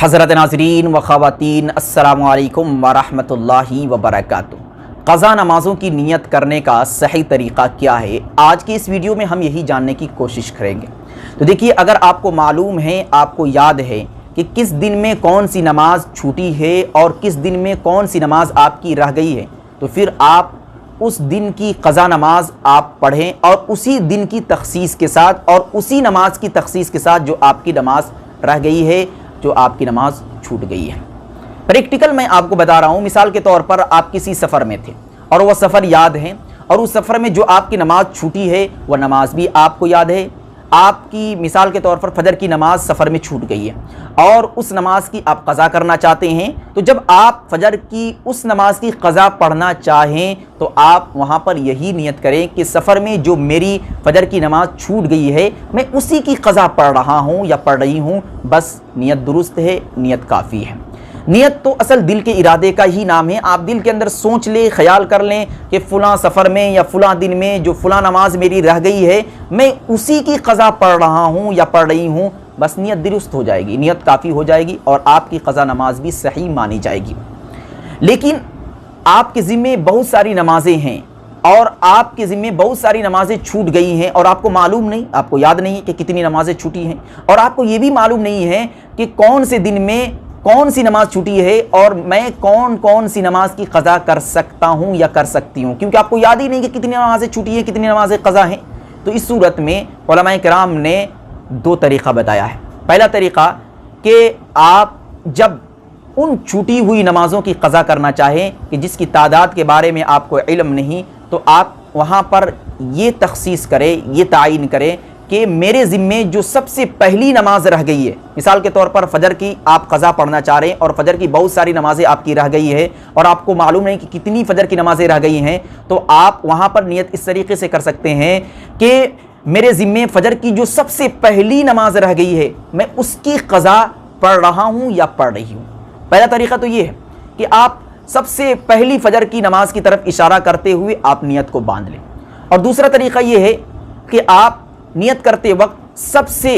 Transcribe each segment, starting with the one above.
हज़रत नाज़रीन व ख़वातीन अस्सलामु अलैकुम व रहमतुल्लाहि व बरकातुहू। क़ज़ा नमाज़ों की नियत करने का सही तरीक़ा क्या है, आज की इस वीडियो में हम यही जानने की कोशिश करेंगे। तो देखिए, अगर आपको मालूम है, आपको याद है कि किस दिन में कौन सी नमाज़ छूटी है और किस दिन में कौन सी नमाज़ आपकी रह गई है, तो फिर आप उस दिन की क़ज़ा नमाज आप पढ़ें और उसी दिन की तख़सीस के साथ और उसी नमाज की तख़सीस के साथ जो आपकी नमाज रह गई है, जो आपकी नमाज छूट गई है। प्रैक्टिकल मैं आपको बता रहा हूँ। मिसाल के तौर पर आप किसी सफ़र में थे और वह सफ़र याद है और उस सफ़र में जो आपकी नमाज छूटी है वह नमाज भी आपको याद है। आपकी मिसाल के तौर पर फजर की नमाज सफ़र में छूट गई है और उस नमाज की आप क़ज़ा करना चाहते हैं। तो जब आप फजर की उस नमाज की क़ज़ा पढ़ना चाहें तो आप वहाँ पर यही नियत करें कि सफ़र में जो मेरी फजर की नमाज छूट गई है मैं उसी की क़ज़ा पढ़ रहा हूँ या पढ़ रही हूँ। बस नियत दुरुस्त है, नियत काफ़ी है। नियत तो असल दिल के इरादे का ही नाम है। आप दिल के अंदर सोच लें, ख्याल कर लें कि फ़लाँ सफ़र में या फ़लाँ दिन में जो फ़लाँ नमाज मेरी रह गई है मैं उसी की क़ज़ा पढ़ रहा हूँ या पढ़ रही हूँ। बस नियत दुरुस्त हो जाएगी, नियत काफ़ी हो जाएगी और आपकी क़ज़ा नमाज भी सही मानी जाएगी। लेकिन आपके ज़िम्मे बहुत सारी नमाज़ें हैं और आपके ज़िम्मे बहुत सारी नमाज़ें छूट गई हैं और आपको मालूम नहीं, आपको याद नहीं कि कितनी नमाज़ें छूटी हैं और आपको ये भी मालूम नहीं है कि कौन से दिन में कौन सी नमाज छूटी है और मैं कौन कौन सी नमाज की क़ज़ा कर सकता हूँ या कर सकती हूँ, क्योंकि आपको याद ही नहीं कि कितनी नमाज़ें छूटी हैं, कितनी नमाज़ें क़ज़ा हैं। तो इस सूरत में उलमाए किराम ने दो तरीक़ा बताया है। पहला तरीक़ा कि आप जब उन छूटी हुई नमाज़ों की क़ज़ा करना चाहें कि जिसकी तादाद के बारे में आपको इल्म नहीं, तो आप वहाँ पर ये तख़सीस करें, ये तायीन करें कि मेरे ज़िम्मे जो सबसे पहली नमाज रह गई है, मिसाल के तौर पर फ़जर की आप क़ज़ा पढ़ना चाह रहे हैं और फ़जर की बहुत सारी नमाज़ें आपकी रह गई है और आपको मालूम नहीं कि कितनी फ़जर की नमाज़ें रह गई हैं, तो आप वहाँ पर नियत इस तरीके से कर सकते हैं कि मेरे ज़िम्मे फ़जर की जो सबसे पहली नमाज रह गई है मैं उसकी क़ज़ा पढ़ रहा हूँ या पढ़ रही हूँ। पहला तरीक़ा तो ये है कि आप सबसे पहली फ़जर की नमाज की तरफ इशारा करते हुए आप नियत को बांध लें। और दूसरा तरीक़ा ये है कि आप नियत करते वक्त सबसे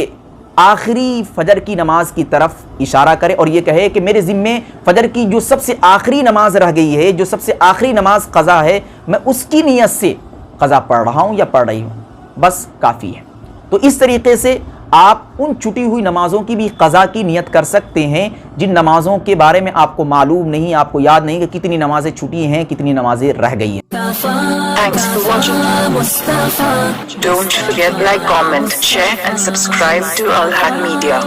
आखिरी फ़जर की नमाज की तरफ इशारा करें और ये कहे कि मेरे ज़िम्मे फ़जर की जो सबसे आखिरी नमाज रह गई है, जो सबसे आखिरी नमाज क़ज़ा है, मैं उसकी नियत से क़ज़ा पढ़ रहा हूँ या पढ़ रही हूँ। बस काफ़ी है। तो इस तरीके से आप उन छुटी हुई नमाज़ों की भी क़ज़ा की नियत कर सकते हैं जिन नमाज़ों के बारे में आपको मालूम नहीं, आपको याद नहीं कि कितनी नमाज़ें छुटी हैं, कितनी नमाज़ें रह गई हैं। Thanks for watching. Don't forget like, comment, share and subscribe to Al Haq Media.